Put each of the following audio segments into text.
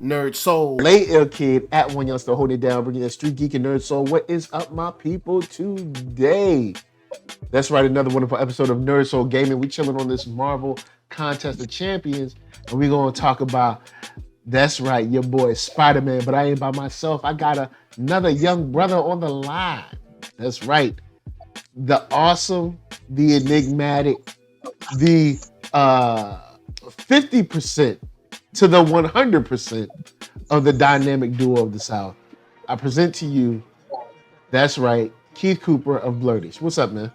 Nerd Soul. Late ill kid at OneYoungsta holding it down, bringing the street geek and nerd soul. What is up, my people? Today, that's right, another wonderful episode of Nerd Soul Gaming. We chilling on this Marvel Contest of Champions, and we gonna talk about. That's right, your boy Spider-Man. But I ain't by myself. I got another young brother on the line. That's right, the awesome, the enigmatic, the 50% to the 100% of the dynamic duo of the South. I present to you, that's right, Keith Cooper of Blurtish. What's up, man?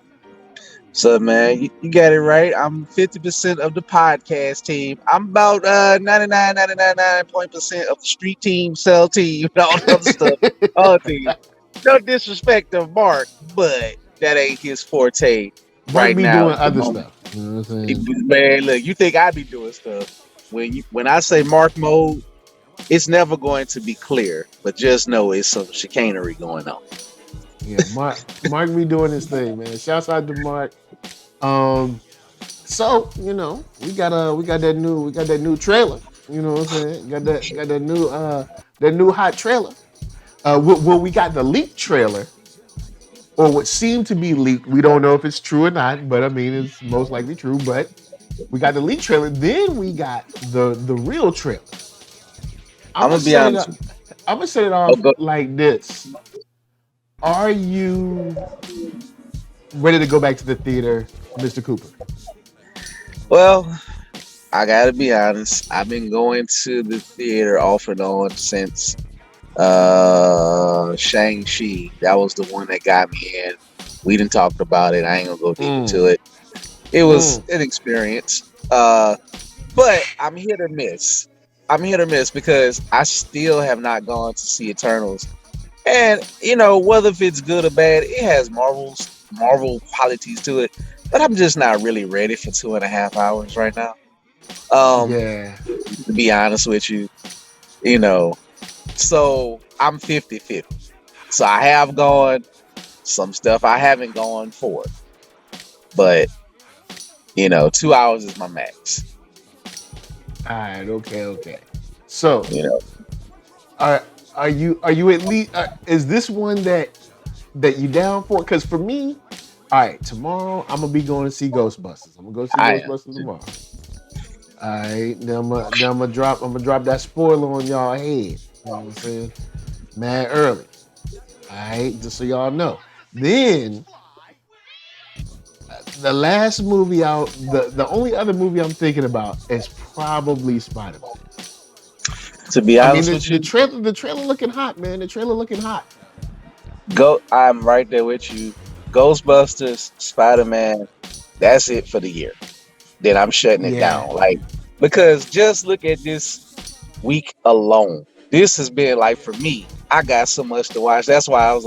So man, you got it right. I'm 50% of the podcast team. I'm about 99.9% of the street team, cell team, and all the other stuff. All teams. No disrespect of Mark, but that ain't his forte Mark right be now doing at the other moment. stuff. You know what I'm saying? Man, look, you think I be doing stuff. When I say Mark mode, it's never going to be clear, but just know it's some chicanery going on. Yeah, Mark be doing his thing, man. Shouts out to Mark. So we got that new trailer. You know what I'm saying? Got that new hot trailer. Well, we got the leaked trailer, or what seemed to be leaked. We don't know if it's true or not, but I mean it's most likely true. But we got the leaked trailer. Then we got the real trailer. I'm gonna be honest. I'm gonna set it off like this. Are you ready to go back to the theater, Mr. Cooper? Well, I gotta be honest. I've been going to the theater off and on since Shang-Chi. That was the one that got me in. We didn't talk about it. I ain't gonna go deep into it. It was an experience. But I'm hit or miss. Because I still have not gone to see Eternals. And whether if it's good or bad, it has Marvel qualities to it. But I'm just not really ready for 2.5 hours right now. Yeah. To be honest with you, so I'm 50-50. So I have gone some stuff I haven't gone for. But 2 hours is my max. All right. Okay. So, are you at least? Is this one that you down for? Because for me, all right, tomorrow I'm gonna be going to see Ghostbusters. I'm gonna go see Ghostbusters tomorrow. All right, then I'm gonna drop that spoiler on y'all head. You know what I'm saying? Mad early. All right, just so y'all know. Then the last movie out, the only other movie I'm thinking about is probably Spider-Man. To be honest with you, the trailer looking hot, man. The trailer looking hot. I'm right there with you. Ghostbusters, Spider-Man, that's it for the year. Then I'm shutting it down. Because just look at this week alone. This has been like, for me, I got so much to watch. That's why I was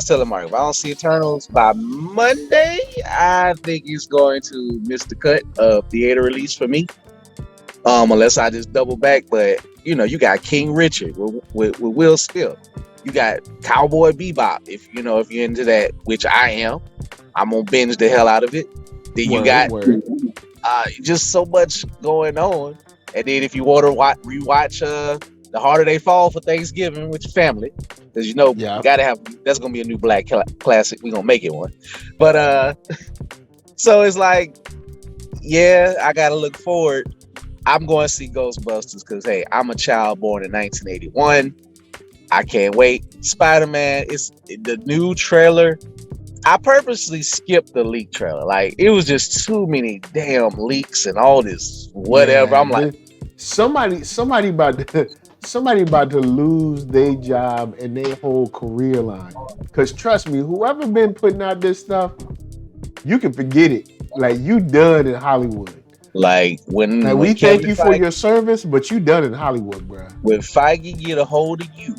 telling Mark, if I don't see Eternals by Monday, I think it's going to miss the cut of theater release for me. Unless I just double back. But you got King Richard with Will Smith. You got Cowboy Bebop. If you're into that, which I am, I'm gonna binge the hell out of it. Then you got just so much going on. And then if you want to rewatch The Harder They Fall for Thanksgiving with your family, because you gotta have, that's gonna be a new black classic. We're gonna make it one. But so it's like, yeah, I gotta look forward. I'm going to see Ghostbusters because, hey, I'm a child born in 1981. I can't wait. Spider-Man, it's the new trailer. I purposely skipped the leak trailer. Like, it was just too many damn leaks and all this whatever. Yeah, I'm like, somebody about to lose their job and their whole career line. Because trust me, whoever been putting out this stuff, you can forget it. Like, you done in Hollywood. Like when we thank you for your service, but you done in Hollywood, bro. When Feige get a hold of you,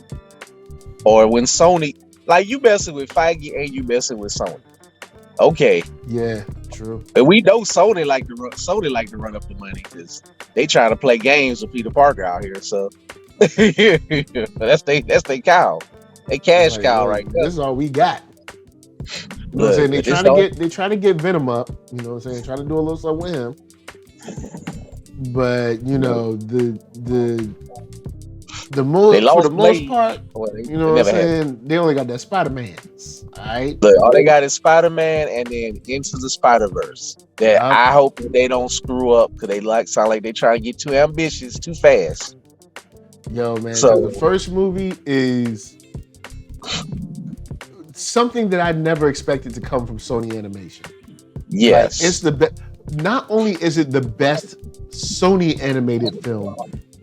or when Sony, like, you messing with Feige and you messing with Sony. Okay. Yeah, true. And we know Sony like to run up the money because they trying to play games with Peter Parker out here. So that's they cow. They cash cow right there. This is all we got. You know what I'm saying? They trying to get Venom up. You know what I'm saying? Trying to do a little something with him. But the They For the lost most Blade. part, Well, you they know what I'm never had. saying? They only got that Spider-Man's. All right. Look, all they got is Spider-Man and then Into the Spider-Verse. That Yup. I hope that they don't screw up because they sound like they try to get too ambitious too fast. Yo, man, because the So first movie is something that I never expected to come from Sony Animation. Like, it's yes, the best. Not only is it the best Sony animated film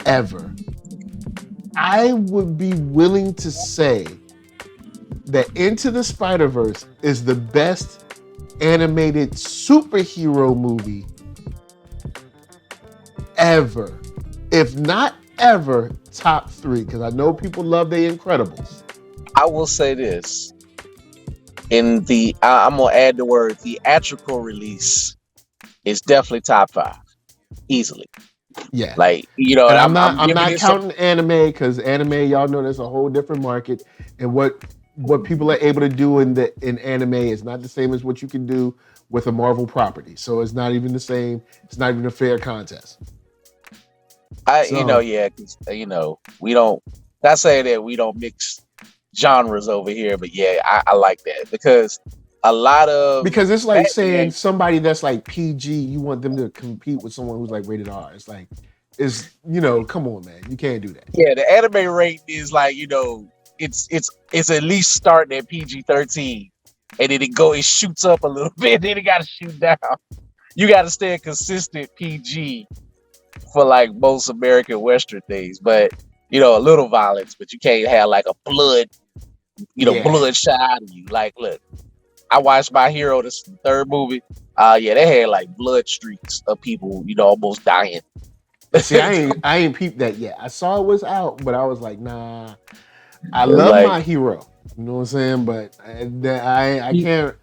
ever, I would be willing to say that Into the Spider-Verse is the best animated superhero movie ever. If not ever, top 3. Because I know people love The Incredibles. I will say this. In the, I'm gonna add the word theatrical release is definitely top 5, easily. Yeah. Like, you know, And and I'm I'm giving not it some. counting anime, because anime, y'all know, there's a whole different market, and what people are able to do in anime is not the same as what you can do with a Marvel property. So it's not even the same. It's not even a fair contest. So Yeah, 'cause, we don't. Not saying that we don't mix genres over here, but yeah, I like that because a lot of because it's like saying Batman. somebody that's like PG, you want them to compete with someone who's like rated R. It's like, come on, man, you can't do that. Yeah, the anime rate is like, it's at least starting at PG-13, and then it shoots up a little bit, then it got to shoot down. You got to stay a consistent PG for like most American Western things, but a little violence, but you can't have like a blood shot out of you. Like, look, I watched My Hero, this third movie. Yeah, they had like blood streaks of people, almost dying. See, I ain't peeped that yet. I saw it was out, but I was like, nah. I It's love like, My Hero. You know what I'm saying? But I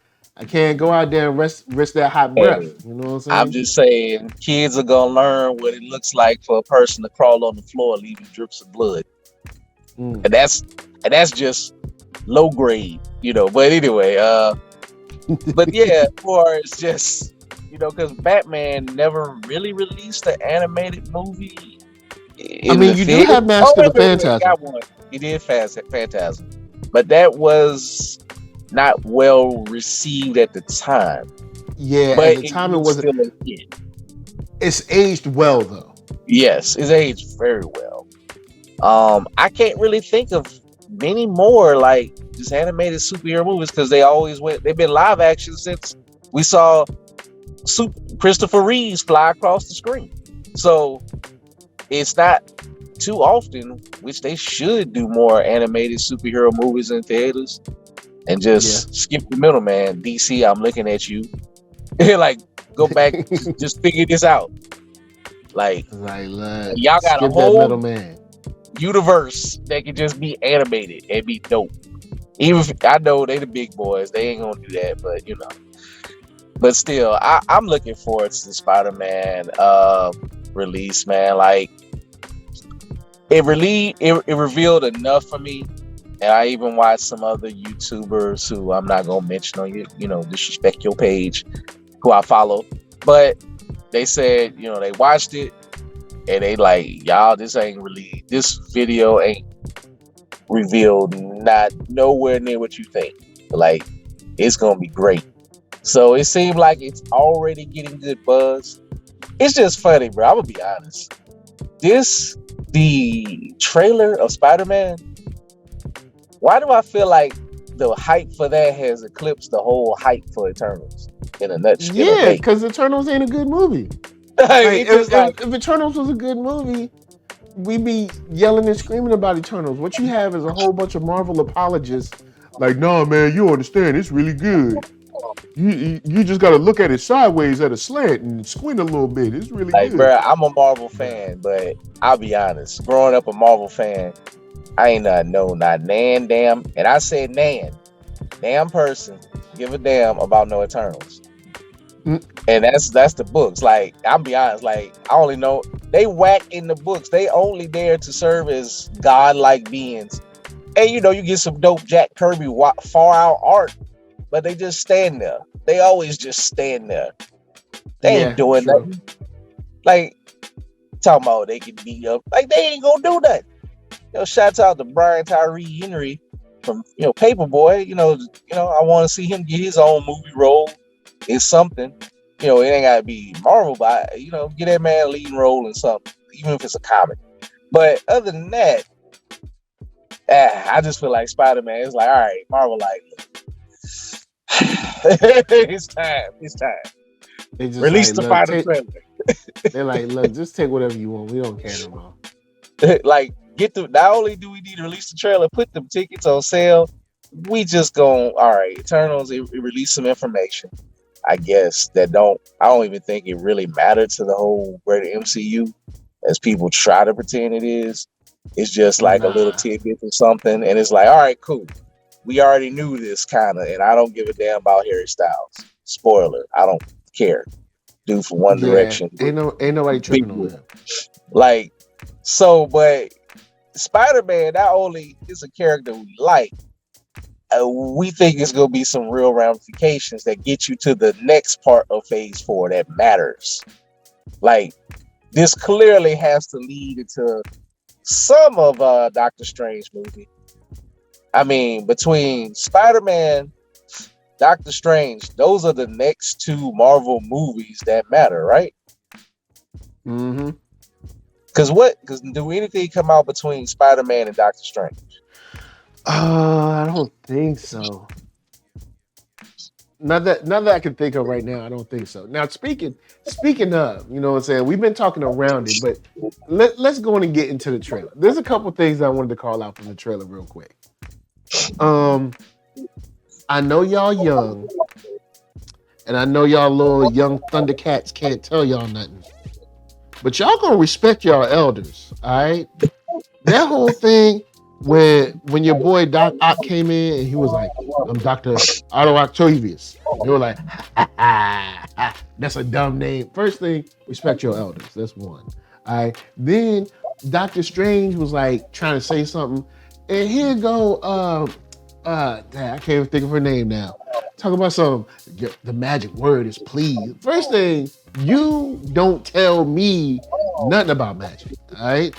can't go out there and risk that hot breath. hey, You know what I'm I'm saying? just saying, kids are gonna learn what it looks like for a person to crawl on the floor leaving drips of blood, and that's just low grade, But anyway, but yeah, or it's just because Batman never really released an animated movie in the You do theater. have Oh, Master the wait, Phantasm. got one. He did Phantasm, but that was not well received at the time. Yeah, But at the it time it was wasn't. still a hit. It's aged well though. Yes, it's aged very well. I can't really think of many more like just animated superhero movies because they've been live action since we saw Christopher Reeves fly across the screen. So it's not too often, which they should do more animated superhero movies in theaters and just skip the middleman. DC, I'm looking at you. Like, go back, just figure this out. Like, y'all got a whole universe that can just be animated and be dope. Even if I know they the big boys, they ain't gonna do that, but But still, I'm looking forward to the Spider-Man release, man. Like, it revealed enough for me. And I even watched some other YouTubers who I'm not gonna mention on disrespect your page, who I follow. But they said, they watched it and they like, y'all, this video ain't revealed not nowhere near what you think. Like, it's gonna be great. So it seemed like it's already getting good buzz. It's just funny, bro. I'm gonna be honest. The trailer of Spider-Man, why do I feel like the hype for that has eclipsed the whole hype for Eternals in a nutshell? Yeah, because Eternals ain't a good movie. If Eternals was a good movie, we'd be yelling and screaming about Eternals. What you have is a whole bunch of Marvel apologists like, no, man, you understand, it's really good. You just got to look at it sideways at a slant and squint a little bit. It's really good. Bro, I'm a Marvel fan, but I'll be honest. Growing up a Marvel fan, I ain't not nan damn, and I said damn person give a damn about no Eternals. And that's the books. Like, I'll be honest, like, I only know they whack in the books. They only there to serve as godlike beings. And you get some dope Jack Kirby far out art, but they just stand there. They always just stand there. They ain't doing nothing. Like, talking about they can beat up. Like, they ain't gonna do nothing. shouts out to Brian Tyree Henry from Paperboy. I want to see him get his own movie role. It's something. It ain't gotta be Marvel, but get that man a leading role in something, even if it's a comedy. But other than that, I just feel like Spider-Man. It's like, all right, Marvel, like, it's time. They just Release like, the look, final trailer. they're like, look, just take whatever you want. We don't care no more. Like, not only do we need to release the trailer, put them tickets on sale, we just go, all right, Eternals, it release some information, I guess, I don't even think it really mattered to the whole greater MCU as people try to pretend it is. It's just like a little tidbit or something, and it's like, all right, cool. We already knew this kind of, and I don't give a damn about Harry Styles. Spoiler, I don't care. Dude from One Direction. Ain't nobody tripping on that. Like, so, but Spider-Man not only is a character we like, we think it's going to be some real ramifications that get you to the next part of Phase 4 that matters. Like, this clearly has to lead into some of Doctor Strange movie. I mean, between Spider-Man, Doctor Strange, those are the next two Marvel movies that matter, right? Mm-hmm. Because do anything come out between Spider-Man and Doctor Strange? I don't think so. Not that I can think of right now. I don't think so. Now, speaking of, you know what I'm saying? We've been talking around it, but let's go on and get into the trailer. There's a couple things I wanted to call out from the trailer real quick. I know y'all young, and I know y'all little young Thundercats can't tell y'all nothing, but y'all gonna respect y'all elders, all right? That whole thing when your boy Doc Ock came in and he was like, I'm Dr. Otto Octavius. They were like, that's a dumb name. First thing, respect your elders. That's one. All right. Then Doctor Strange was like trying to say something. And here go, I can't even think of her name now. Talk about the magic word is please. First thing, you don't tell me nothing about magic. All right.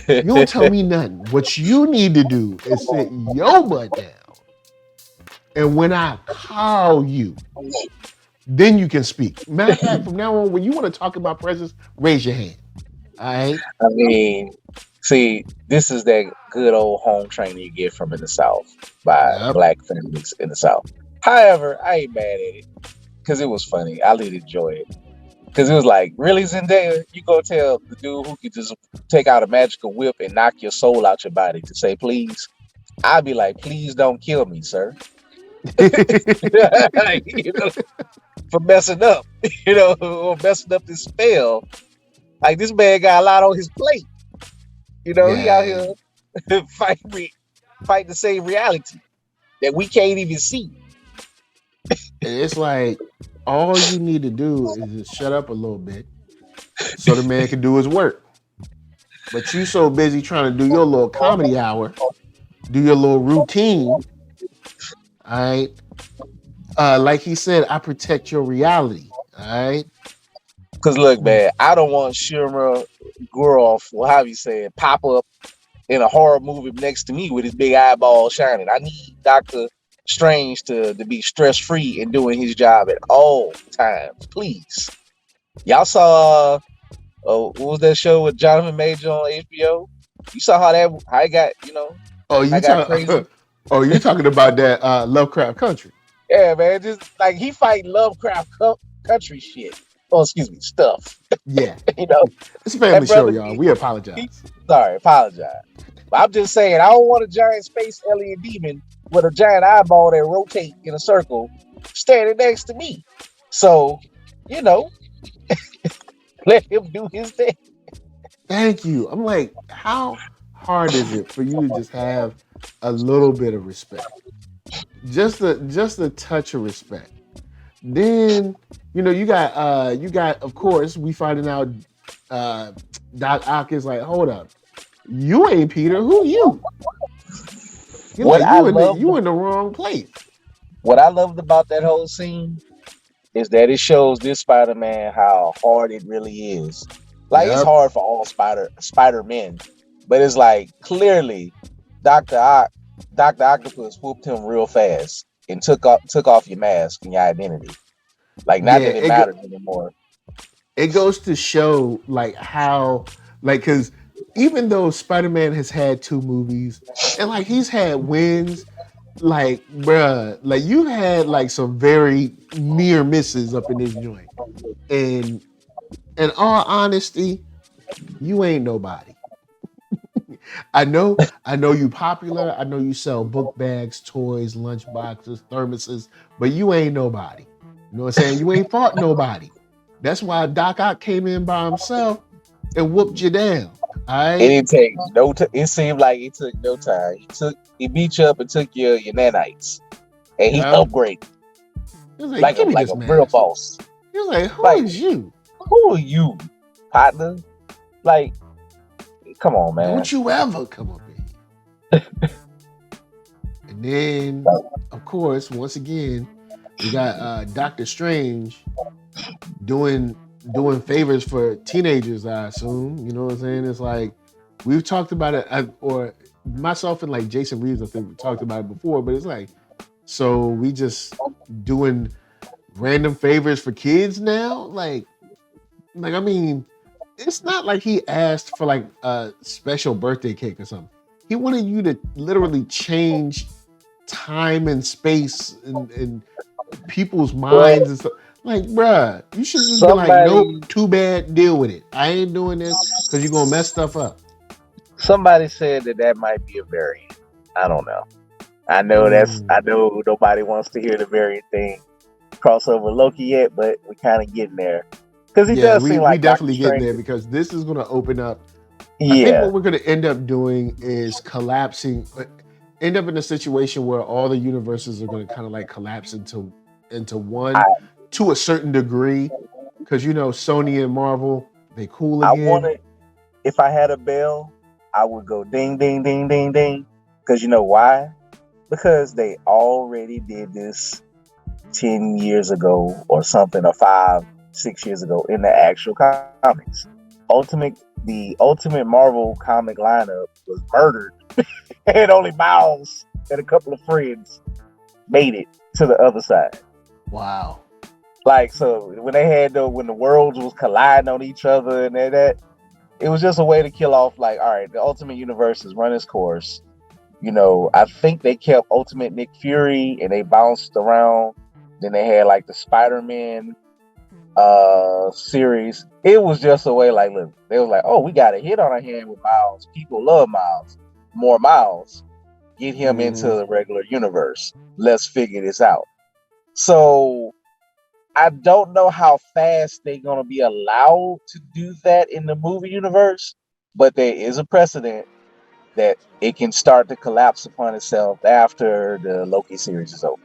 You don't tell me nothing. What you need to do is sit your butt down. And when I call you, then you can speak. Matter of fact, from now on, when you want to talk about presents, raise your hand. All right? I mean, see, this is that good old home training you get from in the South by Black families in the South. However, I ain't mad at it because it was funny. I did enjoy it. Because it was like, really, Zendaya? You go tell the dude who could just take out a magical whip and knock your soul out your body to say please? I'd be like, please don't kill me, sir. For messing up, or messing up this spell. Like, this man got a lot on his plate. He out here fighting the same reality that we can't even see. And it's like, all you need to do is just shut up a little bit so the man can do his work. But you so busy trying to do your little comedy hour, do your little routine. All right. Like he said, I protect your reality. All right. Because look, man, I don't want Shimmer Guroff, or how you say it, pop up in a horror movie next to me with his big eyeball shining. I need Dr. Strange to be stress-free and doing his job at all times, please. Y'all saw what was that show with Jonathan Major on HBO? You saw how it got, you talking about that Lovecraft Country? Yeah, man, just like he fighting Lovecraft Country shit. Oh, excuse me, stuff. Yeah, it's a family show, y'all. We apologize. Apologize. But I'm just saying, I don't want a giant space alien demon with a giant eyeball that rotate in a circle standing next to me. So, let him do his thing. Thank you. I'm like, how hard is it for you to just have a little bit of respect? Just a touch of respect. Then, you got, of course, we finding out Doc Ock is like, hold up. You ain't Peter. Who you? You in the wrong place. What I loved about that whole scene is that it shows this Spider-Man how hard it really is. Like, it's hard for all Spider-Men. But it's like clearly Doctor Doctor Octopus whooped him real fast and took off your mask and your identity. Like not Yeah, that it matters anymore. it goes to show like how like because even though Spider-Man has had two movies and like he's had wins, like bruh, like you had like some very near misses up in this joint. And in all honesty, you ain't nobody. I know you popular. I know you sell book bags, toys, lunch boxes, thermoses, but you ain't nobody. You know what I'm saying? You ain't fought nobody. That's why Doc Ock came in by himself and whooped you down. All It right? didn't take no time. It seemed like it took no time. He beat you up and took your nanites. And he Yeah. upgraded He was like, give me like this a real mask. boss. He was like, who Like, is you? who are you, partner? Like, come on, man. Don't you ever come up here. And then, of course, once again, we got Doctor Strange doing favors for teenagers, I assume. You know what I'm saying? It's like we've talked about it, or myself and like Jason Reeves, I think we talked about it before, but it's like, so we just doing random favors for kids now? Like I mean, it's not like he asked for like a special birthday cake or something. He wanted you to literally change time and space and people's But minds and stuff. Like, bruh, you should just be like, nope, somebody too bad, deal with it. I ain't doing this because you're gonna mess stuff up. somebody said that might be a variant. I don't know. I Mm. know nobody wants to hear the variant thing crossover Loki yet, but we're kind of getting there because he Yeah, does we seem we like Doctor definitely getting Strange. there because this is gonna open up. I think Yeah, what we're gonna end up doing is collapsing. End up in a situation where all the universes are gonna kind of like collapse into I one to a certain degree. Because you know, Sony and Marvel, they cool I again. wanted if I had a bell, I would go ding ding ding ding ding because you know why? Because they already did this 10 years ago or something, or 5, 6 years ago in the actual comics. The Ultimate Marvel comic lineup was murdered, and only Miles and a couple of friends made it to the other side. Wow. Like so, when they had when the worlds was colliding on each other and that, it was just a way to kill off. Like, all right, the Ultimate Universe has run its course. I think they kept Ultimate Nick Fury and they bounced around. Then they had like the Spider-Man series. It was just a way like, look, they was like, oh, we got a hit on our hand with Miles. People love Miles. More Miles. Get him into Mm-hmm. the regular universe. Let's figure this out. So I don't know how fast they're gonna be allowed to do that in the movie universe, but there is a precedent that it can start to collapse upon itself after the Loki series is over.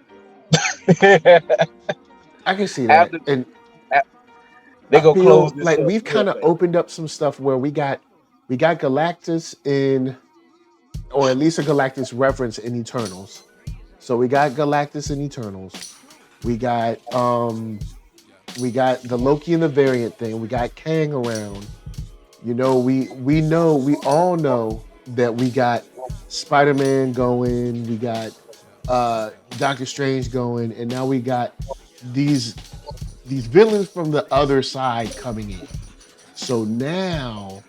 I can see that, after and a- they I go close feel this like up we've real kind of fast. opened up some stuff where we got Galactus in, or at least a Galactus reference in Eternals. So we got Galactus in Eternals. We got the Loki and the variant thing. We got Kang around. You know, we all know that we got Spider-Man going, we got Doctor Strange going, and now we got these villains from the other side coming in. So now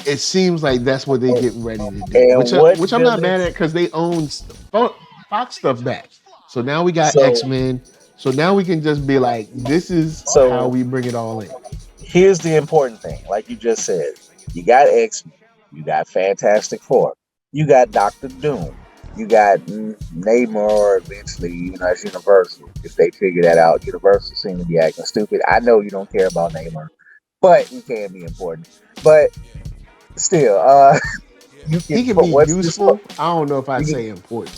it seems like that's what they're getting ready to do, And what which I'm not mad at villains? because they own Fox stuff back. So now we got So X-Men. So now we can just be like, this is how so we bring it all in. here's the important thing, like you just said, you got X-Men, you got Fantastic Four, you got Doctor Doom, you got Namor eventually, as Universal. If they figure that out, Universal seem to be acting stupid. I know you don't care about Namor, but he can be important. But still, you can He can put be what's this? useful. I don't know if I'd You can, say important.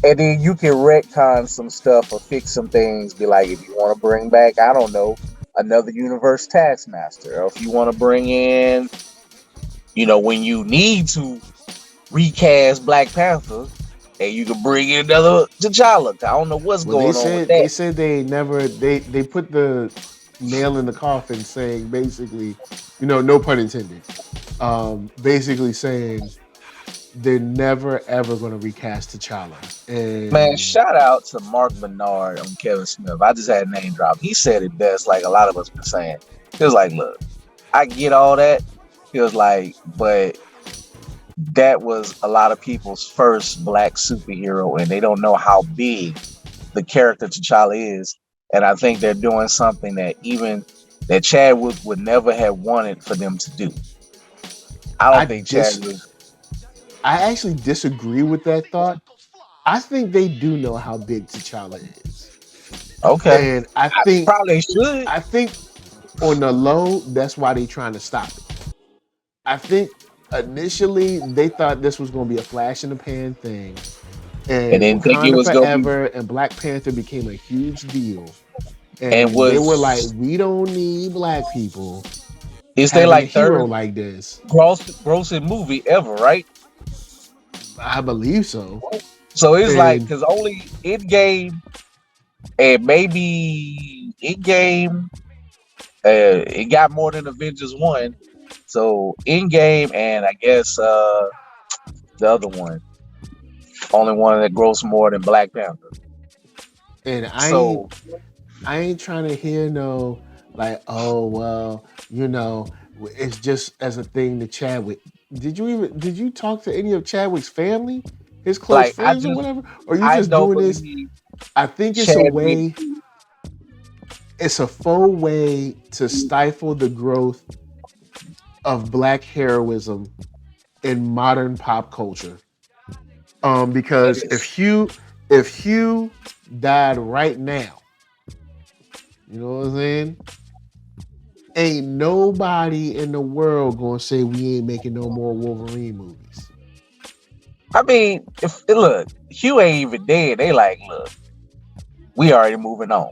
and then you can retcon some stuff or fix some things. Be like, if you want to bring back, I don't know, another universe Taskmaster, or if you want to bring in, when you need to recast Black Panther, and you can bring in another T'Challa. I don't know what's Well, they going on with said that. they never they put the nail in the coffin, saying basically, no pun intended. basically saying they're never ever going to recast T'Challa. Man, And shout out to Mark Bernard on Kevin Smith. I just had a name drop. He said it best, like a lot of us been saying. He was like, look, I get all that. He was like, but that was a lot of people's first black superhero, and they don't know how big the character T'Challa is. And I think they're doing something that Chadwick would never have wanted for them to do. I don't think Chadwick. I actually disagree with that thought. I think they do know how big T'Challa is. Okay. And I probably should. I think on the low, that's why they're trying to stop it. I think initially they thought this was going to be a flash in the pan thing, and didn't think it Wakanda was Forever and Black Panther became a huge deal, and they were like, we don't need black people. Is they like a hero like this? Grossing movie ever, right? I believe so. So it's like, because only Endgame and maybe Endgame, it got more than Avengers 1. So Endgame and I guess the other one, only one that grossed more than Black Panther. And I ain't trying to hear no like, oh well, it's just as a thing to Chadwick. Did you talk to any of Chadwick's family, his close friends or whatever? Or you just doing this? I think it's a way. It's a faux way to stifle the growth of black heroism in modern pop culture. Because if Hugh died right now, you know what I'm saying? Ain't nobody in the world gonna say we ain't making no more Wolverine movies. I mean, look, Hugh ain't even dead. They like, look, we already moving on.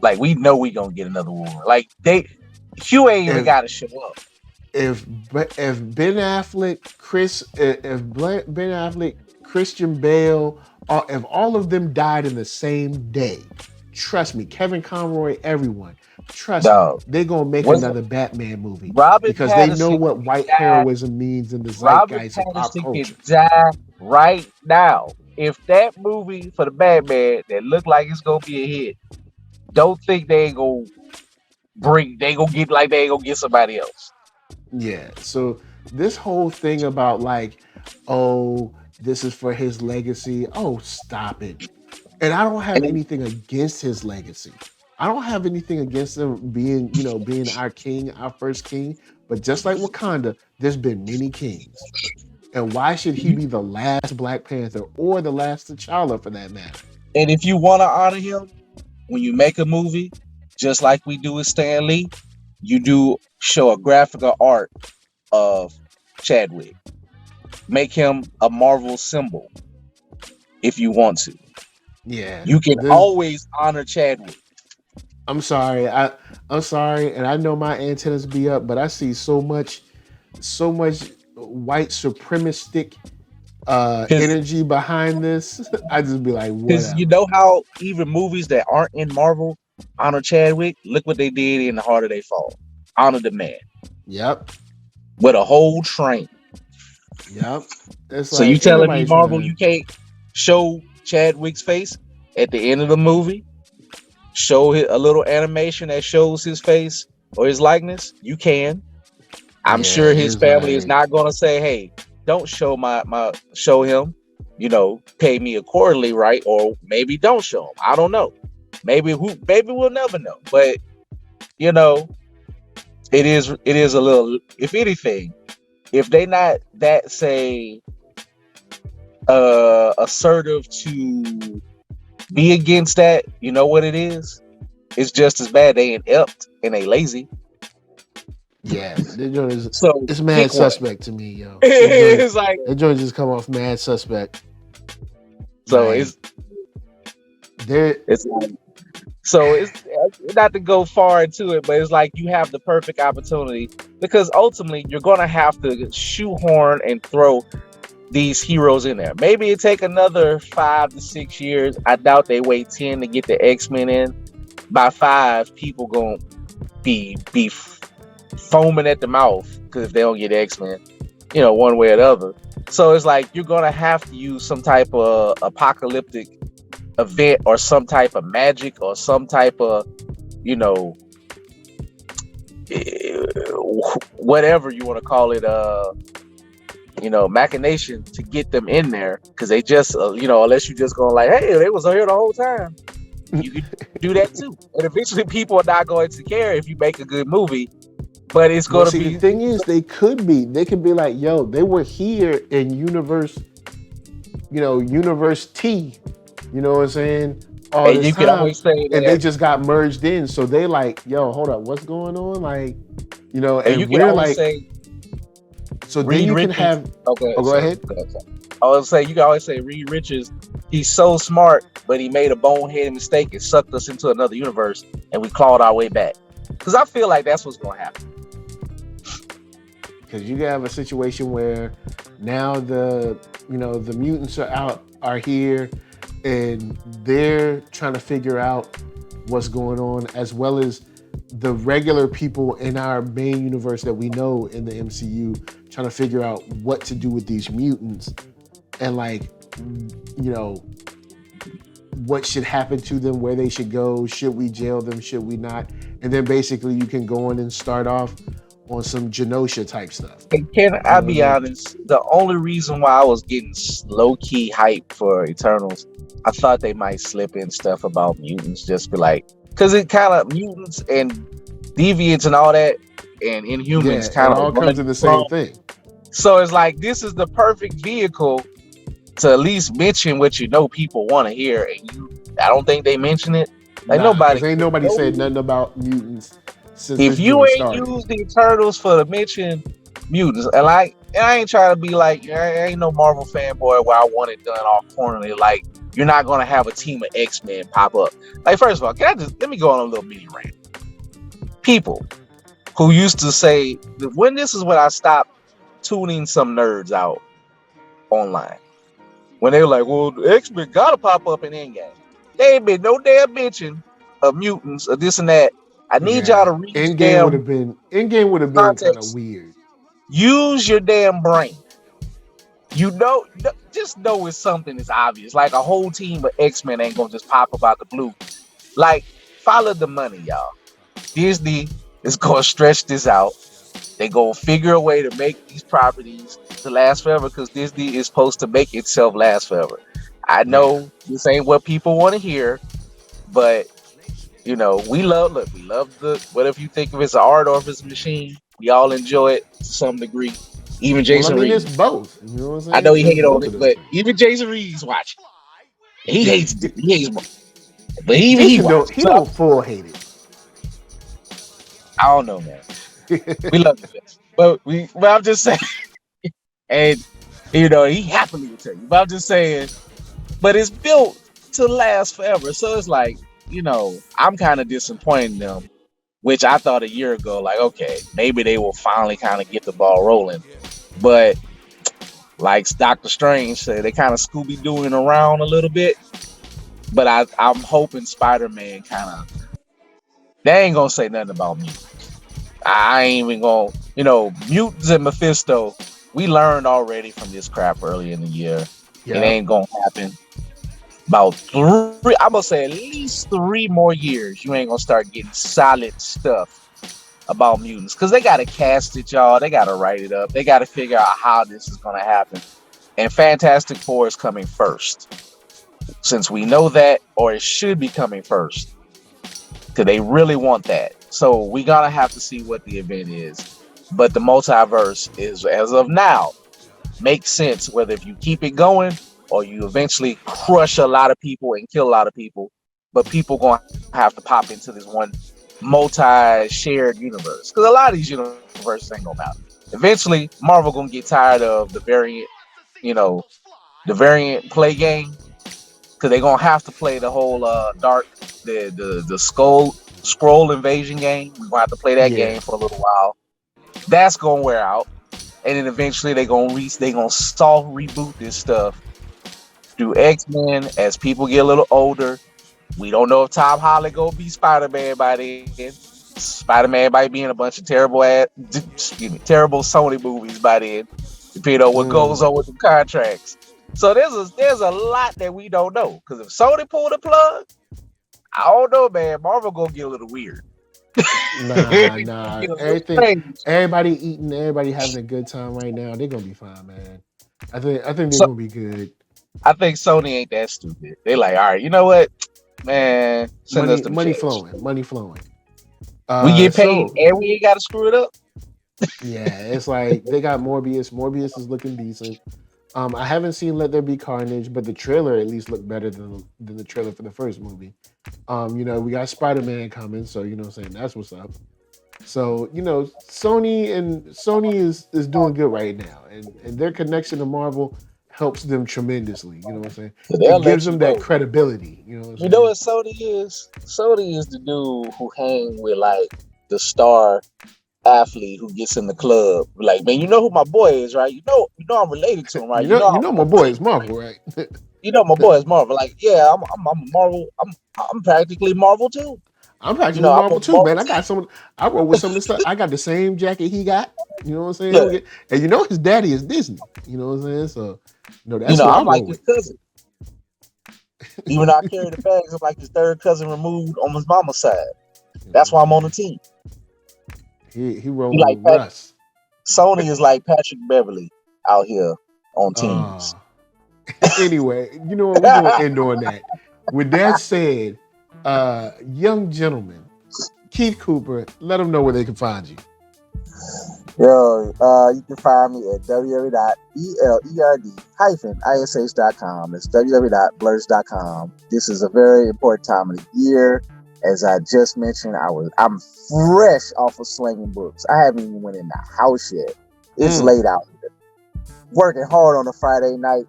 Like, we know we gonna get another Wolverine. Like, Hugh ain't even gotta show up. If Ben Affleck, Ben Affleck, Christian Bale, if all of them died in the same day, trust me, Kevin Conroy, everyone, trust me, they're gonna make another Batman movie because they know what white heroism means in the zeitgeist of pop culture. Die right now. If that movie for the Batman that look like it's gonna be a hit, don't think they ain't gonna get somebody else. Yeah. So this whole thing about like, oh, this is for his legacy. Oh, stop it. And I don't have anything against his legacy. I don't have anything against him being our king, our first king. But just like Wakanda, there's been many kings. And why should he be the last Black Panther or the last T'Challa for that matter? And if you want to honor him, when you make a movie, just like we do with Stan Lee, you do show a graphical art of Chadwick. Make him a Marvel symbol if you want to. Yeah. You can always honor Chadwick. I'm sorry, and I know my antennas be up, but I see so much white supremacistic energy behind this. I just be like, whatever. Because you know how even movies that aren't in Marvel honor Chadwick? Look what they did in The Harder They Fall. Honor the man. Yep. With a whole train. Yep. So you telling me Marvel you can't show Chadwick's face at the end of the movie? Show a little animation that shows his face or his likeness? You can. I'm sure his family is not going to say, "Hey, don't show show him. Pay me accordingly, right?" Or maybe don't show him. I don't know. Maybe we'll never know. But it is a little. If anything, if they not that assertive to be against that, you know what it is? It's just as bad. They inept and they lazy. Yeah, it's mad suspect to me, yo. It's like that joint just come off mad suspect. So it's not to go far into it, but it's like you have the perfect opportunity because ultimately you're gonna have to shoehorn and throw these heroes in there. Maybe it take another 5 to 6 years. I doubt they wait 10 to get the X-Men in. By 5, people gonna be foaming at the mouth because if they don't get X-Men, one way or the other. So it's like you're gonna have to use some type of apocalyptic event or some type of magic or some type of, whatever you want to call it, machination to get them in there, because they just, unless you just going like, hey, they was here the whole time. You could do that too, and eventually people are not going to care if you make a good movie. But it's going to be. The thing is, they could be like, yo, they were here in universe, universe T. You know what I'm saying? All and this you time, can always say that, and they just got merged in. So they like, yo, hold up, what's going on? Like, and you we're like, say, so then you Richards, can have. Okay, go ahead. I was say you can always say Reed Richards. He's so smart, but he made a boneheaded mistake and sucked us into another universe, and we clawed our way back. Because I feel like that's what's going to happen. Because you have a situation where now the mutants are here, and they're trying to figure out what's going on, as well as the regular people in our main universe that we know in the MCU trying to figure out what to do with these mutants, and like, what should happen to them, where they should go, should we jail them, should we not? And then basically you can go in and start off on some Genosha type stuff. And can I be honest? The only reason why I was getting low-key hype for Eternals, I thought they might slip in stuff about mutants, just be like, because it kind of, mutants and deviants and all that, and Inhumans kind of all comes to the same thing. So it's like, this is the perfect vehicle to at least mention what people want to hear, and I don't think they mention it. Like, nobody said nothing about mutants. If you ain't used the Eternals for the mention mutants, and I ain't trying to be like, I ain't no Marvel fanboy where I want it done all cornerly. Like, you're not gonna have a team of X-Men pop up. Like, first of all, let me go on a little mini rant. People who used to say, when this is when I stopped tuning some nerds out online. When they were like, well, the X-Men gotta pop up in Endgame. There ain't been no damn mention of mutants or this and that. I need y'all to read Endgame would have been kind of weird. Use your damn brain. Just know it's something that's obvious. Like, a whole team of X-Men ain't gonna just pop up out the blue. Like, follow the money, y'all. Disney is gonna stretch this out. They gonna figure a way to make these properties to last forever, because Disney is supposed to make itself last forever. I know this ain't what people want to hear, but we love the, whatever you think of it as art or if it's a machine, we all enjoy it to some degree. Even Jason Reeves. It's both. You know what I'm saying? I know he hates on it, but even Jason Reeves watching. He hates but he don't full hate it. I don't know, man. We love the best. But I'm just saying, and he happily will tell you. But I'm just saying, but it's built to last forever. So it's like, I'm kind of disappointed in them, which I thought a year ago, like, okay, maybe they will finally kind of get the ball rolling. But like Dr. Strange said, they kind of Scooby-Dooing around a little bit. But I'm hoping Spider-Man they ain't gonna say nothing about me. I ain't even gonna, mutants and Mephisto, we learned already from this crap early in the year. It ain't gonna happen. About I'm gonna say at least 3 more years, you ain't gonna start getting solid stuff about mutants, because they gotta cast it, y'all. They gotta write it up. They gotta figure out how this is gonna happen. And Fantastic Four is coming first, since we know that, or it should be coming first, because they really want that. So we gotta have to see what the event is. But the multiverse is, as of now, makes sense whether if you keep it going or you eventually crush a lot of people and kill a lot of people. But people gonna have to pop into this one multi-shared universe, because a lot of these universes ain't gonna matter. Eventually, Marvel gonna get tired of the variant play game, because they gonna have to play the whole the scroll invasion game. We're gonna have to play that game for a little while. That's gonna wear out, and then eventually they gonna soft reboot this stuff. Do X-Men as people get a little older. We don't know if Tom Holland gonna be Spider-Man by then. Spider-Man might be in a bunch of terrible Sony movies by then, depending on what goes on with the contracts. So there's a lot that we don't know. Because if Sony pulled the plug, I don't know, man. Marvel gonna get a little weird. Nah. Everybody eating, everybody having a good time right now. They're gonna be fine, man. I think they're gonna be good. I think Sony ain't that stupid. They like, all right, you know what, man, send us them money checks. flowing. We get paid and we ain't got to screw it up. Yeah, it's like they got Morbius. Morbius is looking decent. I haven't seen Let There Be Carnage, but the trailer at least looked better than the trailer for the first movie. We got Spider-Man coming, so you know what I'm saying, that's what's up. So, Sony is doing good right now, and their connection to Marvel helps them tremendously. You know what I'm saying? It gives them that credibility. You know what I'm saying? You know what Sony is? Sony is the dude who hang with like the star athlete who gets in the club. Like, man, you know who my boy is, right? You know I'm related to him, right? You know my boy is Marvel, right? You know my boy is Marvel. Like, yeah, I'm a Marvel. I'm practically Marvel too. I'm practically Marvel too, man. I roll with some of the stuff. I got the same jacket he got. You know what I'm saying? Yeah. And his daddy is Disney. You know what I'm saying? So, that's what I'm like his cousin. Even though I carry the bags, I'm like his third cousin removed on his mama's side. That's why I'm on the team. He rolled like Russ. Sony is like Patrick Beverly out here on teams. Anyway, you know what? We're going to end on that. With that said, young gentleman, Keith Cooper, let them know where they can find you. Yo, you can find me at www.blerd-ish.com. That's www.blurs.com. This is a very important time of the year. As I just mentioned, I'm fresh off of slinging books. I haven't even went in the house yet. It's late out here. Working hard on a Friday night,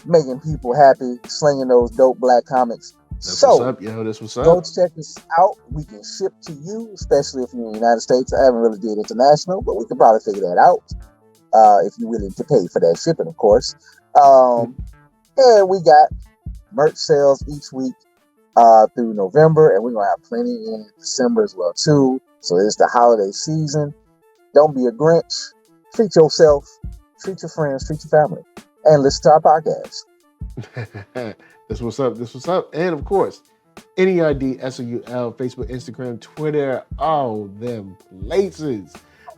making people happy, slinging those dope black comics. That's what's up, yo. That's what's up. Go check us out. We can ship to you, especially if you're in the United States. I haven't really did international, but we can probably figure that out if you're willing to pay for that shipping, of course. And we got merch sales each week through November, and we're going to have plenty in December as well, too. So it's the holiday season. Don't be a Grinch. Treat yourself, treat your friends, treat your family, and listen to our podcast. That's what's up. And of course, NERDSoul, Facebook, Instagram, Twitter, all them places.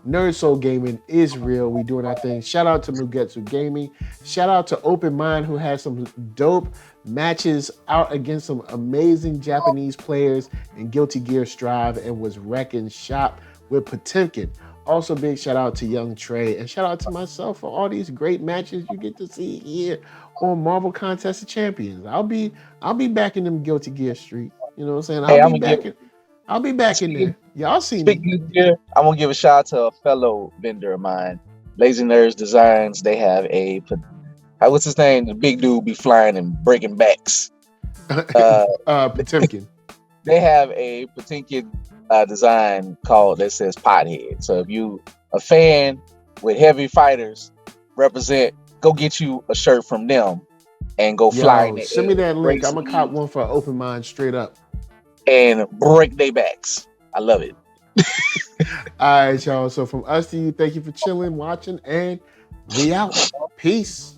NERDSoul Gaming is real. We doing our thing. Shout out to Mugetsu Gaming. Shout out to Open Mind, who has some dope matches out against some amazing Japanese players in Guilty Gear Strive and was wrecking shop with Potemkin. Also, big shout out to Young Trey, and shout out to myself for all these great matches you get to see here on Marvel Contest of Champions. I'll be back in them Guilty Gear Street. You know what I'm saying? I'll be back in there. Y'all see me. I'm gonna give a shout out to a fellow vendor of mine, Lazy Nerds Designs. They have what's his name? The big dude be flying and breaking backs. Potemkin. They have a Potemkin design that says Pothead. So if you a fan with heavy fighters represent, go get you a shirt from them and go fly. Send me that link. I'm gonna cop one for Open Mind straight up and break their backs. I love it. All right, y'all. So from us to you, thank you for chilling, watching, and we out. Peace.